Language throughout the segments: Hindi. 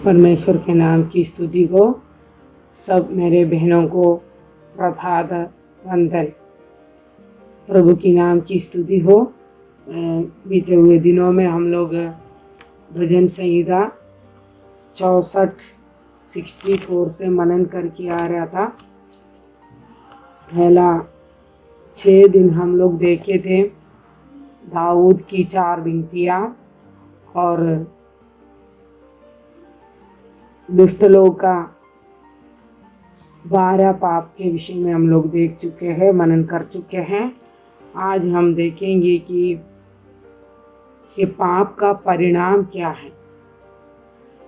परमेश्वर के नाम की स्तुति हो। सब मेरे बहनों को प्रभात वंदन। प्रभु की नाम की स्तुति हो। बीते हुए दिनों में हम लोग भजन संहिता 64 से मनन करके आ रहा था। पहला 6 दिन हम लोग देखे थे दाऊद की 4 विनतियाँ और दुष्ट लोग का 12 पाप के विषय में हम लोग देख चुके हैं, मनन कर चुके हैं। आज हम देखेंगे कि ये पाप का परिणाम क्या है,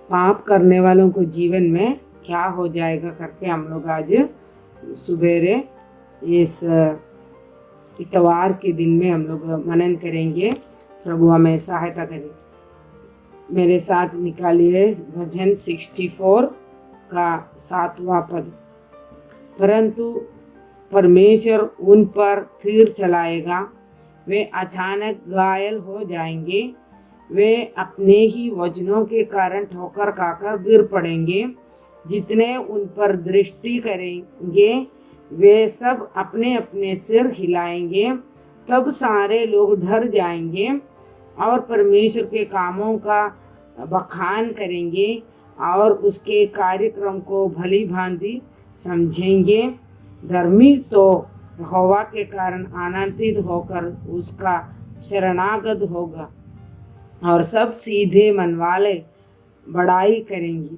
पाप करने वालों को जीवन में क्या हो जाएगा करके हम लोग आज सुबेरे इस इतवार के दिन में हम लोग मनन करेंगे। प्रभु हमें सहायता करे। मेरे साथ निकालिए भजन 64 का 7वां पद। परंतु परमेश्वर उन पर तीर चलाएगा, वे अचानक घायल हो जाएंगे, वे अपने ही वचनों के कारण ठोकर खाकर गिर पड़ेंगे। जितने उन पर दृष्टि करेंगे वे सब अपने अपने सिर हिलाएंगे। तब सारे लोग डर जाएंगे और परमेश्वर के कामों का बखान करेंगे और उसके कार्यक्रम को भली भांति समझेंगे। धर्मी तो यहोवा के कारण आनंदित होकर उसका शरणागत होगा और सब सीधे मन वाले बड़ाई करेंगी।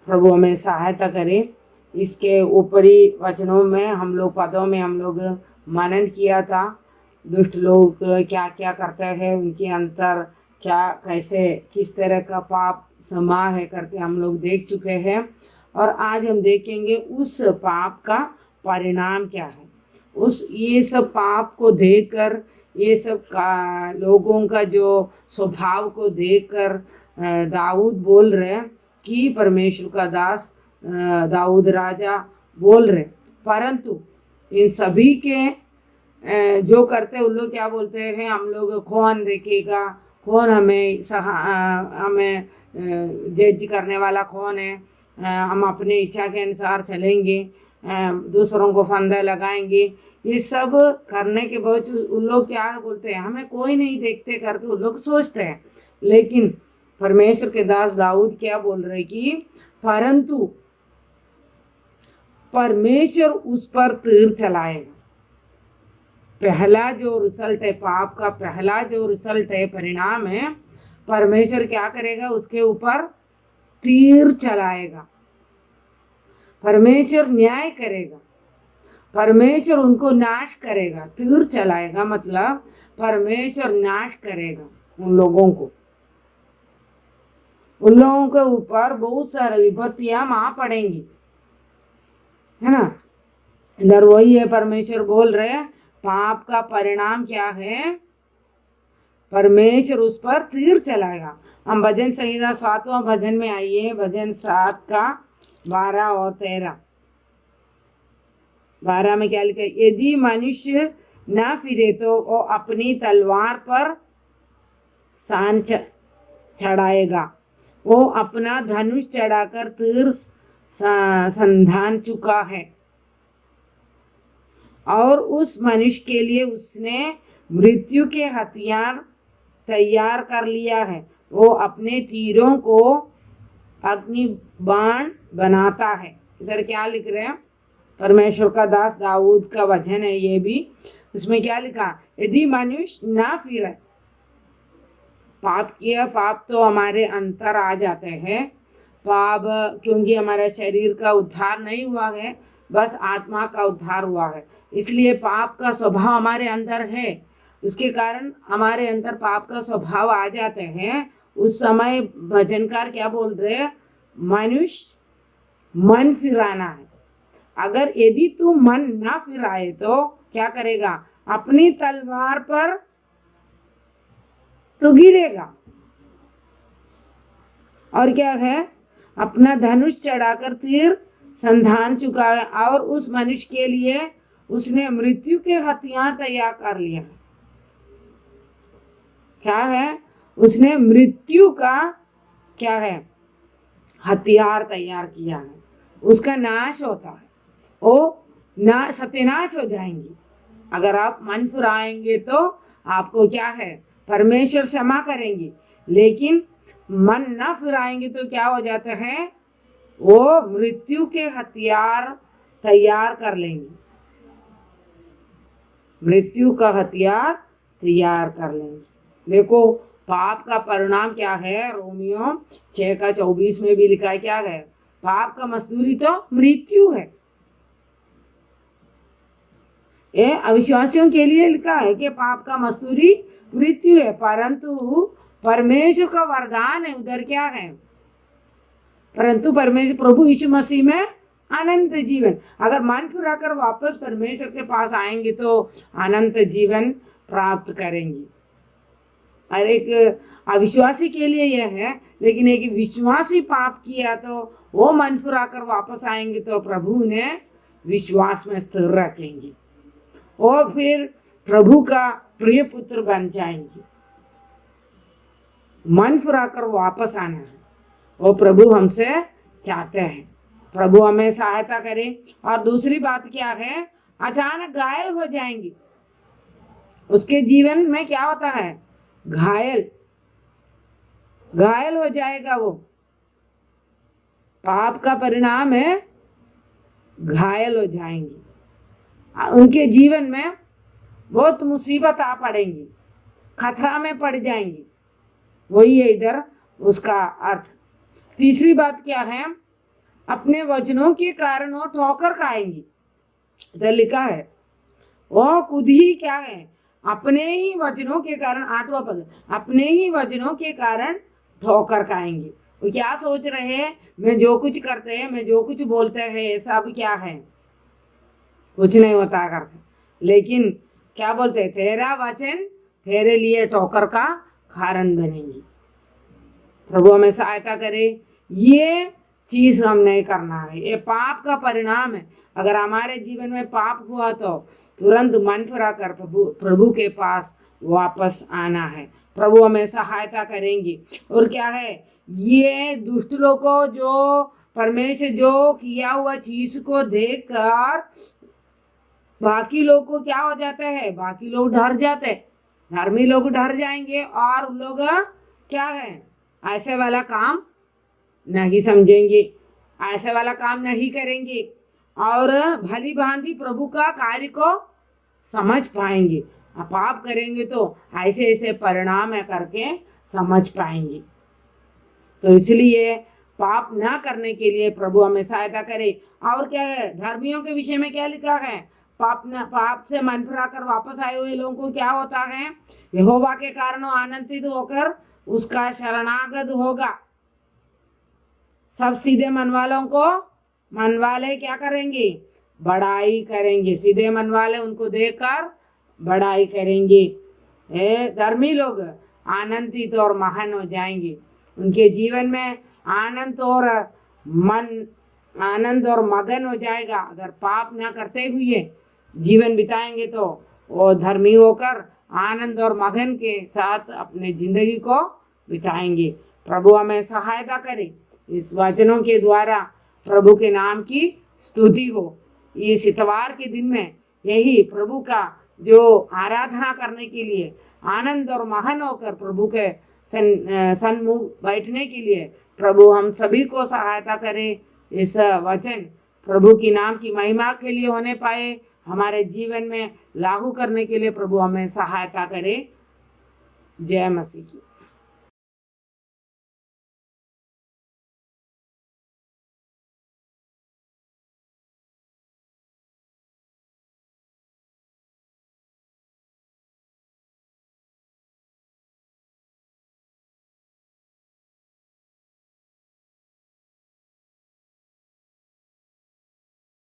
प्रभु हमें सहायता करे। इसके ऊपरी वचनों में हम लोग पदों में हम लोग मनन किया था। दुष्ट लोग क्या क्या करते हैं, उनके अंतर क्या कैसे किस तरह का पाप समा है करके हम लोग देख चुके हैं। और आज हम देखेंगे उस पाप का परिणाम क्या है। ये सब पाप को देखकर, ये सब लोगों का जो स्वभाव को देखकर दाऊद बोल रहे कि परमेश्वर का दास दाऊद राजा बोल रहे। परंतु इन सभी के जो करते उन लोग क्या बोलते हैं, हम लोग कौन देखेगा, कौन हमें जज करने वाला कौन है, हम अपनी इच्छा के अनुसार चलेंगे, दूसरों को फंदा लगाएंगे। ये सब करने के बावजूद उन लोग क्या बोलते हैं, हमें कोई नहीं देखते करके उन लोग सोचते हैं। लेकिन परमेश्वर के दास दाऊद क्या बोल रहे कि परंतु परमेश्वर उस पर तीर चलाएगा। पहला जो रिजल्ट है, पाप का पहला जो रिजल्ट है, परिणाम है, परमेश्वर क्या करेगा, उसके ऊपर तीर चलाएगा। परमेश्वर न्याय करेगा, परमेश्वर उनको नाश करेगा। तीर चलाएगा मतलब परमेश्वर नाश करेगा उन लोगों को। उन लोगों के ऊपर बहुत सारी विपत्तियां आ पड़ेंगी, है ना। इधर वही है, परमेश्वर बोल रहे पाप का परिणाम क्या है, परमेश्वर उस पर तीर चलाएगा। हम भजन संहिता 7वां भजन में आइए, भजन 7 का 12 और 13। 12 में क्या लिखा है, यदि मनुष्य ना फिरे तो वो अपनी तलवार पर सान चढ़ाएगा, वो अपना धनुष चढ़ाकर तीर संधान चुका है और उस मनुष्य के लिए उसने मृत्यु के हथियार तैयार कर लिया है। वो अपने तीरों को अग्नि बाण बनाता है। इधर क्या लिख रहे हैं, परमेश्वर का दास दाऊद का वचन है ये भी। उसमें क्या लिखा, यदि मनुष्य ना फिरे, पाप किया, पाप तो हमारे अंतर आ जाते हैं। पाप क्योंकि हमारे शरीर का उद्धार नहीं हुआ है, बस आत्मा का उद्धार हुआ है, इसलिए पाप का स्वभाव हमारे अंदर है। उसके कारण हमारे अंदर पाप का स्वभाव आ जाते हैं। उस समय भजनकार क्या बोल रहे हैं, मनुष्य मन फिराना है। अगर यदि तू मन ना फिराए तो क्या करेगा, अपनी तलवार पर तो गिरेगा। और क्या है, अपना धनुष चढ़ाकर तीर संधान चुका है और उस मनुष्य के लिए उसने मृत्यु के हथियार तैयार कर लिया। क्या है, उसने मृत्यु का क्या है, हथियार तैयार किया है, उसका नाश होता है, वो सत्यानाश हो जाएंगे। अगर आप मन फिराएंगे तो आपको क्या है, परमेश्वर क्षमा करेंगे, लेकिन मन ना फिराएंगे तो क्या हो जाता है, वो मृत्यु के हथियार तैयार कर लेंगे, मृत्यु का हथियार तैयार कर लेंगे। देखो पाप का परिणाम क्या है, रोमियो 6:24 में भी लिखा है, क्या है, पाप का मजदूरी तो मृत्यु है। ये अविश्वासियों के लिए लिखा है कि पाप का मजदूरी मृत्यु है, परंतु परमेश्वर का वरदान है उधर क्या है, परंतु परमेश्वर प्रभु यीशु मसीह में अनंत जीवन। अगर मन फिरा कर वापस परमेश्वर के पास आएंगे तो अनंत जीवन प्राप्त करेंगे। और एक अविश्वासी के लिए यह है, लेकिन एक विश्वासी पाप किया तो वो मन फिरा कर वापस आएंगे तो प्रभु उन्हें विश्वास में स्थिर रखेंगे और फिर प्रभु का प्रिय पुत्र बन जाएंगे। मन फिरा कर वापस आना है, वो प्रभु हमसे चाहते हैं। प्रभु हमें सहायता करे। और दूसरी बात क्या है, अचानक घायल हो जाएंगे, उसके जीवन में क्या होता है, घायल हो जाएगा। वो पाप का परिणाम है, घायल हो जाएंगे, उनके जीवन में बहुत मुसीबत आ पड़ेंगी, खतरा में पड़ जाएंगी। वही है इधर उसका अर्थ। तीसरी बात क्या है, अपने वचनों के कारण वो ठोकर खाएंगी। इधर लिखा है वो खुद ही क्या है, अपने ही वचनों के कारण, 8वां पद, अपने ही वचनों के कारण ठोकर खाएंगे। वो क्या सोच रहे हैं, मैं जो कुछ करते हैं, मैं जो कुछ बोलते हैं, सब क्या है, कुछ नहीं होता करके, लेकिन क्या बोलते हैं, तेरा वचन तेरे लिए ठोकर का कारण बनेंगी। प्रभु हमें सहायता करे, ये चीज हम नहीं करना है, ये पाप का परिणाम है। अगर हमारे जीवन में पाप हुआ तो तुरंत मन फिरा कर प्रभु के पास वापस आना है। प्रभु हमें सहायता करेंगे। और क्या है, ये दुष्ट लोग को जो परमेश्वर जो किया हुआ चीज को देखकर बाकी लोग को क्या हो जाता है, बाकी लोग डर जाते हैं, धर्मी लोग डर जाएंगे और लोग क्या है, ऐसे वाला काम नहीं समझेंगे, ऐसे वाला काम नहीं करेंगे और भली भांति प्रभु का कार्य को समझ पाएंगे। पाप करेंगे तो ऐसे ऐसे परिणाम है करके समझ पाएंगे। तो इसलिए पाप ना करने के लिए प्रभु हमें सहायता करे। और क्या है, धर्मियों के विषय में क्या लिखा है, पाप से मन फिरा कर वापस आए हुए लोगों को क्या होता है, यहोवा के कारण वो आनंदित होकर उसका शरणागत होगा। सब सीधे मन वालों को मन वाले क्या करेंगे, बड़ाई करेंगे, सीधे मन वाले उनको देखकर बड़ाई करेंगे। धर्मी लोग आनंदित और महान हो जाएंगे, उनके जीवन में आनंद और मगन हो जाएगा। अगर पाप ना करते हुए जीवन बिताएंगे तो वो धर्मी होकर आनंद और मगन के साथ अपने जिंदगी को बिताएंगे। प्रभु हमें सहायता करे। इस वचनों के द्वारा प्रभु के नाम की स्तुति हो। इस इतवार के दिन में यही प्रभु का जो आराधना करने के लिए आनंद और महान होकर प्रभु के सन्मुख बैठने के लिए प्रभु हम सभी को सहायता करे। इस वचन प्रभु की नाम की महिमा के लिए होने पाए, हमारे जीवन में लागू करने के लिए प्रभु हमें सहायता करे। जय मसीह की।